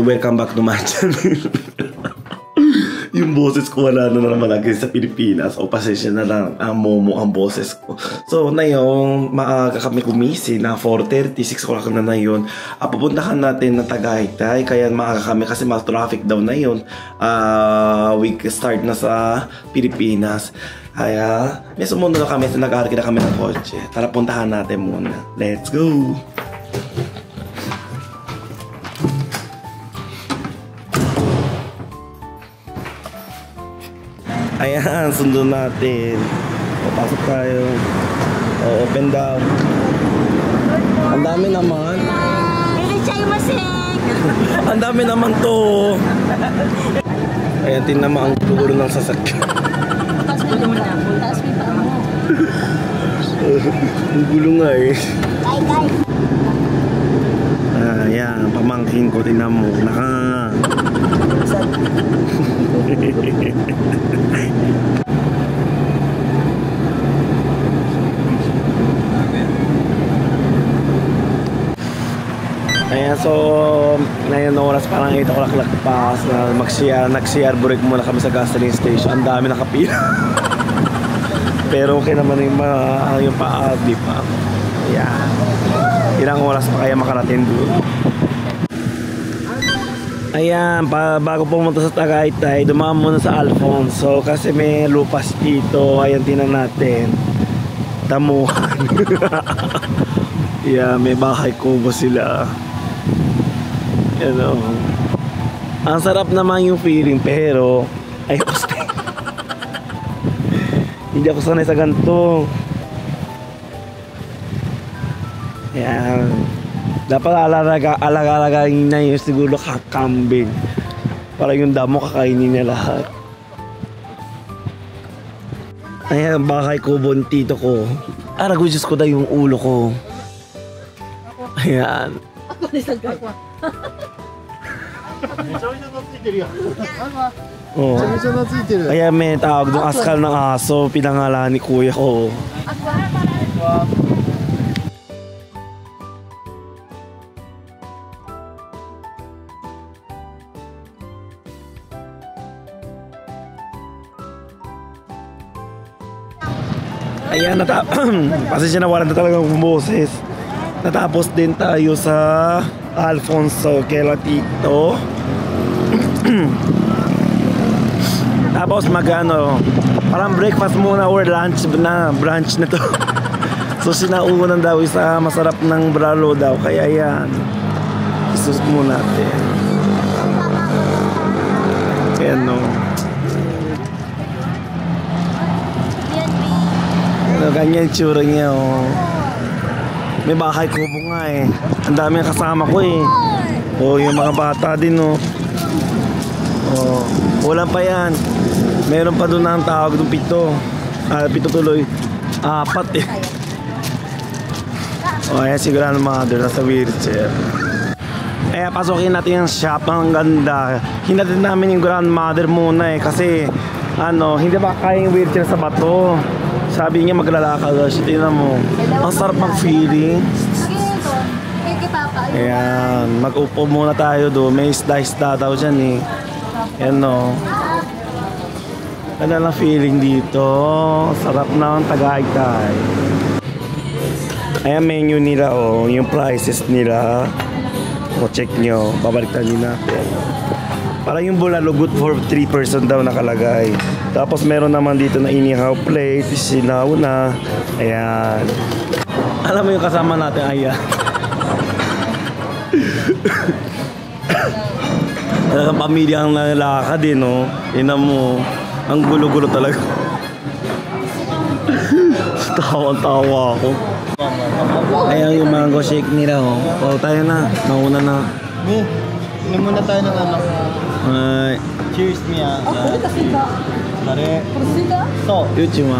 welcome back to my channel. Yung boses ko wala na naman lagi sa Pilipinas. O pasensya na lang, momo ang boses ko. So na yun, maaga kami kumisi na 4:30, 6 o'clock na yun. Pupuntahan natin ng Tagaytay. Kaya maaga kami kasi mas traffic daw na yun. Week start na sa Pilipinas. Kaya may sumunod na kami, nag-arki na kami ng kotse. Tara puntahan natin muna. Let's go! Ayan, sundo natin. Pasok tayo. Open down. Ang dami naman. Ang dami naman to. Ayan, tingnan mo ang tulo ng sasakyan. Ang gulo nga eh. Ayan, pamangkin ko, tingnan mo. Ayan, so ngayon oras parang 8 o'clock lagpas na nag-CR break muna kami sa gasoline station. Ang dami nakapila. Pero okay naman yung paa, di pa. Ayan. Ilang oras pa kaya makarating doon. Ayan, bago pumunta sa Tagaytay, dumaan muna sa Alfonso kasi may lupas dito. Ayan, tingnan natin. Damuhan. Yeah, may bahay kubo sila. Ano, ang sarap naman yung feeling pero ay hindi ako sanay sa ganito. Ayan, dapat alaga-alagain na yung siguro kakambing para yung damo kakainin niya lahat. Ayan, bahay ko, tito ko. Aragujus ko na yung ulo ko. Ayan. Oh. Kaya may tawag doon, askal ng aso, pinangalan ni kuya ko. Ayan, pasensya na wala na talagang boses. Natapos din tayo sa Alfonso kay Tito. Tapos parang breakfast muna or lunch na, brunch na to. So sinaunan daw isa masarap ng bralo daw. Kaya yan, isus muna natin. Kaya no. Ganyan tsura niya oh. May bahay kubo nga eh. Ang dami kasama ko eh. Oh, yung mga bata din oh. Oh, wala pa yan. Meron pa doon na ang tawag doon pito. Pito tuloy. 4 eh. Oh, ayan si grandmother nasa wheelchair. Kaya pasukin natin yung shop. Ang ganda. Hinatid namin yung grandmother muna eh. Kasi hindi ba kaya yung wheelchair sa bato. Sabi niya maglalakad daw siya. Tingnan mo. Ang sarap mag-feeling. Ayan. Mag-upo muna tayo doon. May isda daw dyan eh. Ayan o. Ganda lang feeling dito. Sarap na ang Tagaytay. Ayan menu nila o. Yung prices nila. O check nyo. Babaliktad din natin. Parang yung bulalo good for 3 person daw nakalagay. Tapos meron naman dito na inihaw plate, sinaw na. Ayan. Alam mo yung kasama natin, ayan. Talagang pamilya ang lalakad din, no? Tingnan mo, ang gulo-gulo talaga. Tawa-tawa ako. Ayan yung mango shake nila, oh. O, tayo na. Nauna na. Inom muna tayo ng Ay. Cheers niya. Dare. So, YouTube ah.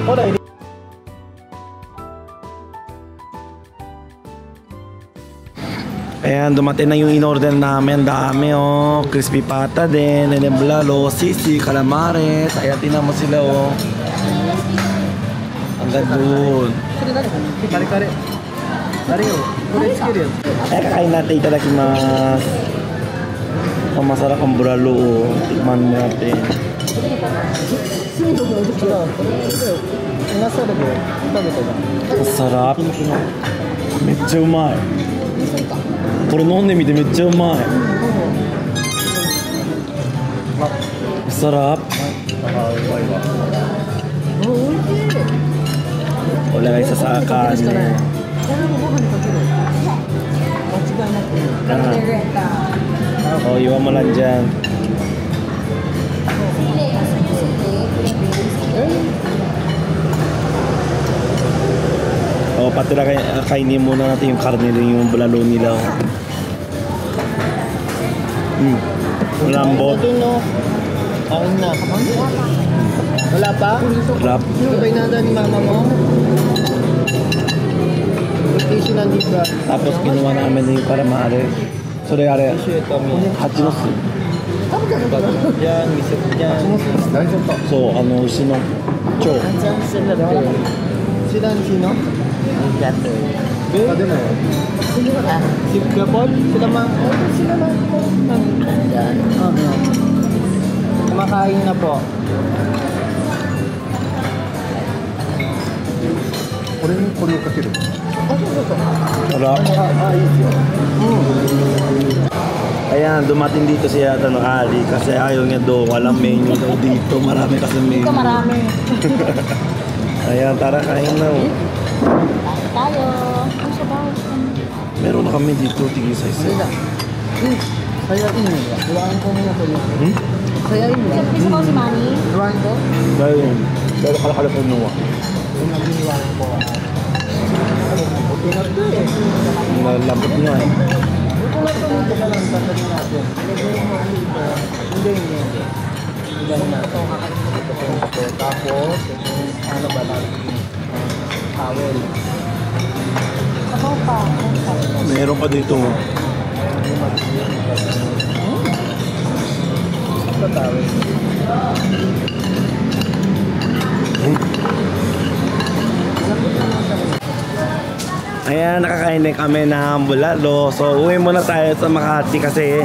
Koray. Ayan, dumating na yung in-order namin. Dami oh. Crispy pata din. Bulalo, sisi, calamares. Ayan, tinan mo sila oh. Ang gandun. Kare-kare. あれよ、これつけるよ。 Ay, kakain natin. Itadakimasu. Oh, masarap ang bulalo. Tikman mo natin. 違う、これなさるで食べたじゃん。 Masarap. めっちゃうまい。これ飲んでみてめっちゃうまい。Masarap. Wala kayo sa kanin. Oh, iwan mo lang dyan. Oh, patira kainin muna natin yung karne yung bulalo nila. Lambot. Kain na. Wala pa? Lap. Sabay na ni mama mo. Vacation nandito. Tapos kinuha namin yung para maari. So, are, Hachinosu. Yan, misip yan. So, ano, sino? Cho. Sila sino? Pwede na yun. Si Gapon? Sila ma? Sila ma? Kumakain na po. Sarap. Ayan, dumating dito si Ali kasi ayaw niya doon. Walang menu daw dito. Marami kasi menu. Ito marami. Ayan, tara kain na. Tayo. Ang sabaw. Meron na kami dito. Tigil sa isa. Saya ini. Iwanan ko muna ko yun. Saya ini. May sabaw si Manny. Iwanan ko? Dahil kalakala po nuwa. Iwanan ko. Okay na ito eh. Nalambot niya eh. Ito ka lang tatagin natin. Hindi. Ilan na. Tapos, ano ba lang? Towel. Sabaw pa. Meron pa dito. Ito towel. Ayan, nakakain din kami ng bulalo. So, uwi muna tayo sa Makati kasi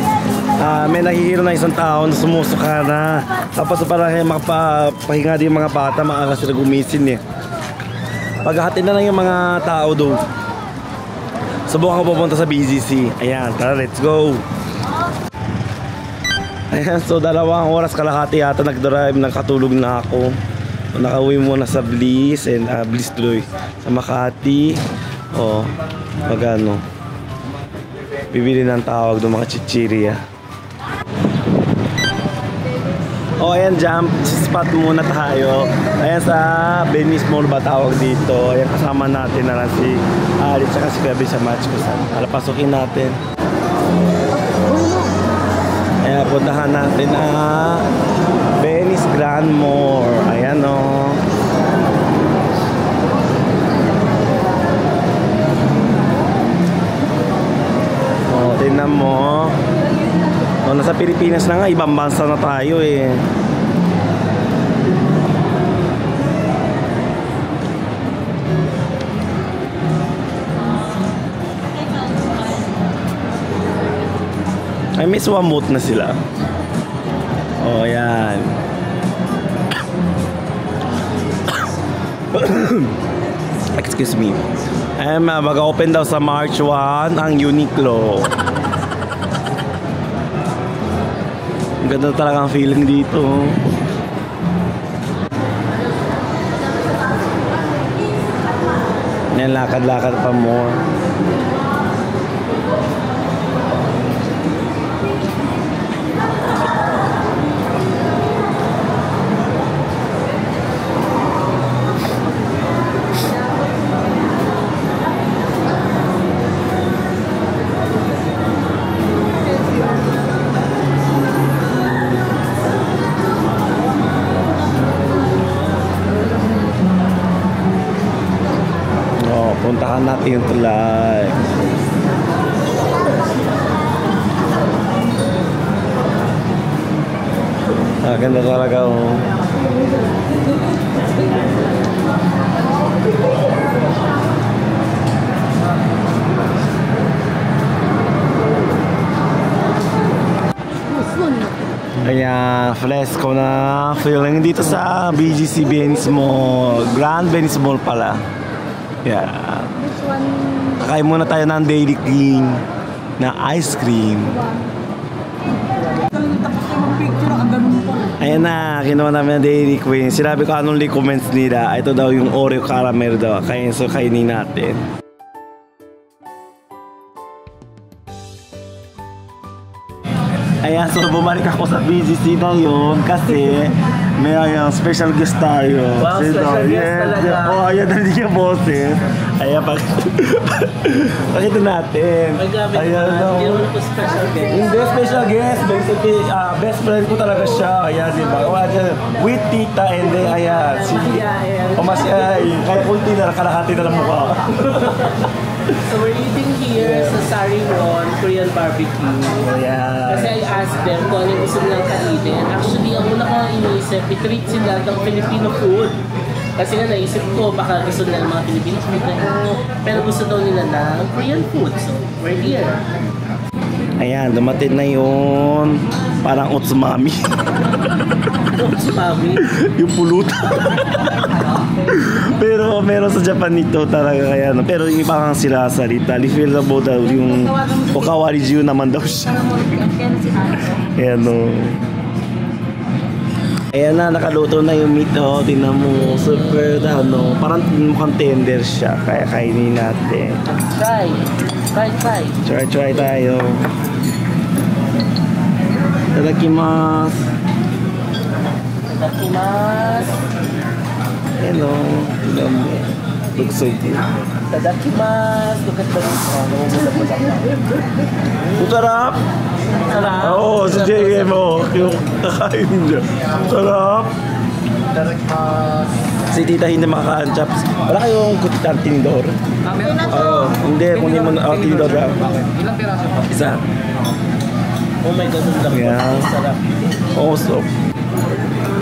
may nahihiro na isang tao na sumusuka na. Tapos para makapahinga din yung mga bata, maaga sila gumisin eh. Paghahatid na lang yung mga tao doon. Subukan ko pupunta sa BGC. Ayan, tara, let's go. Ayan, so 2 oras kalahati yata nag-drive, nakatulog na ako. So, nakauwi muna sa Bliss and Bliss tuloy sa Makati. Oh, magano. Bibili ng tawag ng mga chichirya. Oh, ayan, jump spot muna tayo. Ayan sa Venice Mall ba tawag dito. Ayan, kasama natin na lang si Ali at si Gabi sa match ko. Para pasukin natin. Ayan, puntahan natin ang Venice Grand Mall. Ayan o. Oh. Tingnan mo. O, nasa Pilipinas na nga, ibang bansa na tayo eh. Ay, may swamot na sila. O, yan. Excuse me. Mag-open daw sa March 1 ang Uniqlo. Ganda talaga ang feeling dito. Yan, lakad-lakad pa mo. Puntahan natin yung tulay. Ganda talaga oh. fresco na feeling dito sa BGC Venice Mall. Grand Venice Mall pala. Yeah. This one, Kakain muna tayo ng Dairy Queen na ice cream. Ayan na, kinuha namin ng Dairy Queen. Sinabi ko anong recommends nila. Ito daw yung Oreo caramel daw. Kaya so kainin natin. Ayan, so bumalik ako sa BGC na yun kasi may special guest tayo. Wow, special guest talaga. Oh, ayan, hindi niya boses. Ayan, pakita natin. May grabe Ayan, naman. no. Hindi naman ako special guest. Hindi, special guest. Basically, best friend ko talaga siya. Ayan, di ba? With tita and then, ayan. Mahihain. Masiyay. Kaya kunti na, kalahati na ng mukha. So we're eating here sa Sariwon Korean barbecue. Ayan. Kasi I asked them kung ano yung gusto nilang kainin. Actually, ang una kong iniisip, i-treat sila ng Filipino food. Kasi nga naisip ko, baka gusto nila ng mga Filipino food na pero gusto daw nila ng Korean food. So, we're here. Ayan, dumating na yun. Parang otsumami. Si Mami. Yung pulutan. Pero meron sa Japan nito talaga kaya no. Pero yung iba kang sila salita. Feel daw daw yung Okawariju naman daw siya. Ayan no. Ayan na, nakaluto na yung meat oh. Tingnan mo, super ano, parang mukhang tender siya. Kaya kainin natin. Try. Try tayo. Tadakimasu. Tadakimasu. Hello. Looks so good. Tadakimasu. Look at this. Sarap! Sarap. Oo, sa JM oh. Yung kakain niya. Sarap! Si tita hindi makakain chops. Wala kayong kutitan tinidor? Oo. Hindi, kung hindi mo na tinidor lang. Ilang piraso pa? Isa. Oh my God, ang laki. Yeah. Sarap. Oo, so.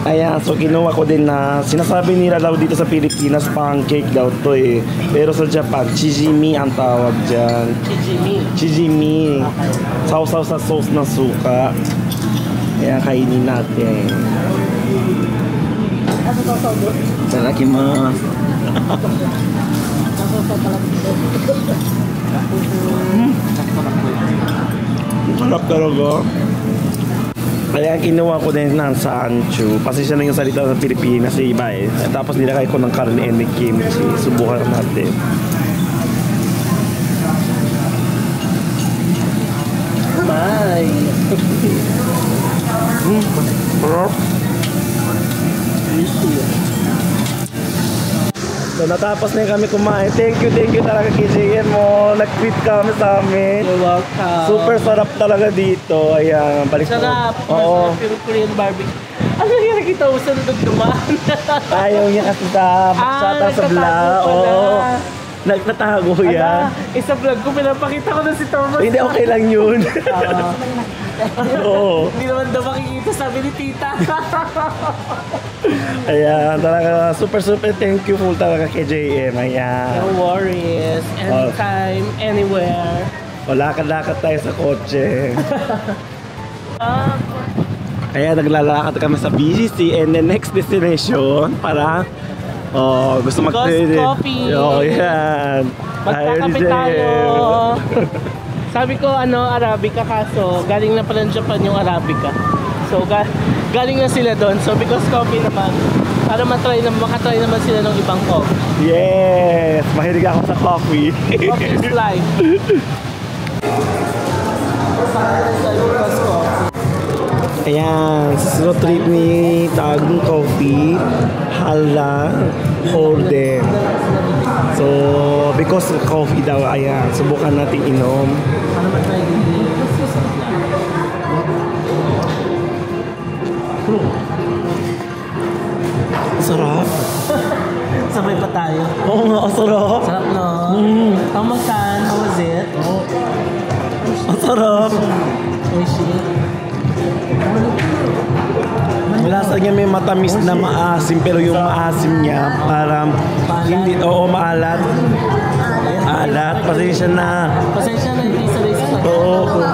Ayan, so kinuha ko din na sinasabi nila daw dito sa Pilipinas pancake daw to eh. Pero sa Japan, chijimi ang tawag dyan. Chijimi. Sausaw sa sauce na suka. Kaya kainin natin. Tadakimasu. Sarap talaga. Kaya kinuha ko din ng sancho. Pasensya na yung salita sa Pilipinas sa iba eh. Tapos nilagay ko ng karne and kimchi. Subukan natin. Bye! Sarap. So natapos na yung kami kumain. Thank you talaga KJM mo. Nag-treat kami sa amin. You're welcome. Super sarap talaga dito. Ayan, balik mo. Sarap. Oo. Masarap yung Korean barbecue. Ano yung nakita mo sa nudog dumaan? Ayaw niya kasi sa shoutout sa vlog. nagtatago pala. Oo. Nagtatago yan. Isa vlog ko, pinapakita ko na si Thomas. Hindi, okay lang yun. Oo. Hindi naman daw makikita, sabi ni tita. Ayan, talaga super thank you full talaga kay JM. Ayan. No worries. Anytime, anywhere. O, lakad-lakad tayo sa kotse. Kaya naglalakad kami sa BGC and the next destination para gusto Ghost Coffee. Oh, yan. Magkakape tayo. Sabi ko Arabica kaso galing na pala ng Japan yung Arabica. So galing na sila doon. So because coffee naman para makatry naman sila ng ibang coffee. Yes! Mahilig ako sa coffee. Coffee is life. Ayan, susunod trip ni Tagong Coffee, Hala, Holden. So, because of coffee daw, ayan, subukan natin inom. Ano ba tayo din? Sarap. Sabay pa tayo. Oo nga, sarap. Sarap no? How much time? How was it? Ang sarap. Oishi. Lasa niya may matamis na maasim, pero yung maasim niya parang hindi, maalat. Alat, pasensya na. Pasensya na hindi sa race. Oo.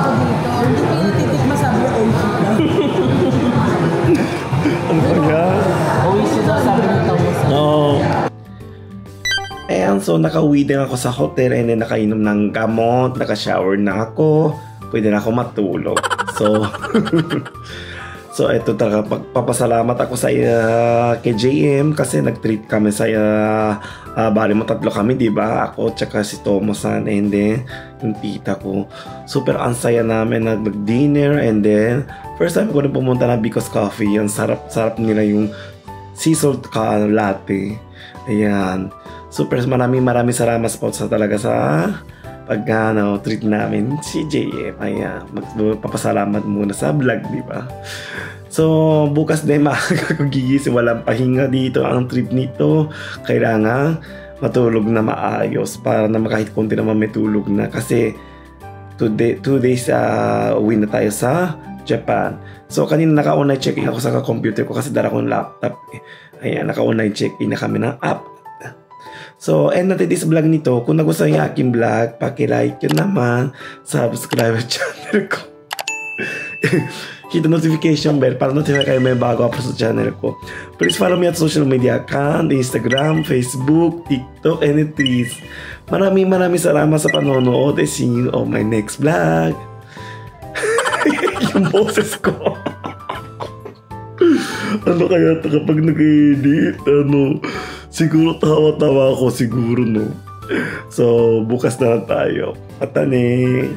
So, nakauwi din ako sa hotel and then nakainom ng gamot, naka-shower na ako, pwede na ako matulog. So, so ito talaga, pagpapasalamat ako sa kay JM kasi nag-treat kami sa bali mo tatlo kami, di ba? Ako, tsaka si Tomo-san, and then yung tita ko. Super ansaya namin nag-dinner, and then first time ko rin pumunta na Because Coffee. Yung sarap nila yung sea salt latte. Ayan. Super maraming salamat po sa talaga sa pag treat namin si JM. Ayan. Magpapasalamat muna sa vlog, di ba? So, bukas din makakagigising. Walang pahinga dito ang trip nito. Kailangan matulog na maayos para na kahit konti naman may tulog na. Kasi 2 days uwi na tayo sa Japan. So, kanina naka-online check-in ako sa computer ko kasi dala ko ng laptop. Ayan, naka-online check-in na kami ng app. So, end natin this vlog nito. Kung nagustuhan yung aking vlog, paki-like yun naman. Subscribe channel ko. Hit the notification bell para notify kayo may bago upload sa channel ko. Please follow me at social media account, Instagram, Facebook, TikTok, and Twitter. Maraming salamat sa panonood. See you on my next vlog. Yung boses ko. Ano kaya kapag nag-edit? Siguro tawa-tawa ako siguro, no? So, bukas na lang tayo. Patane!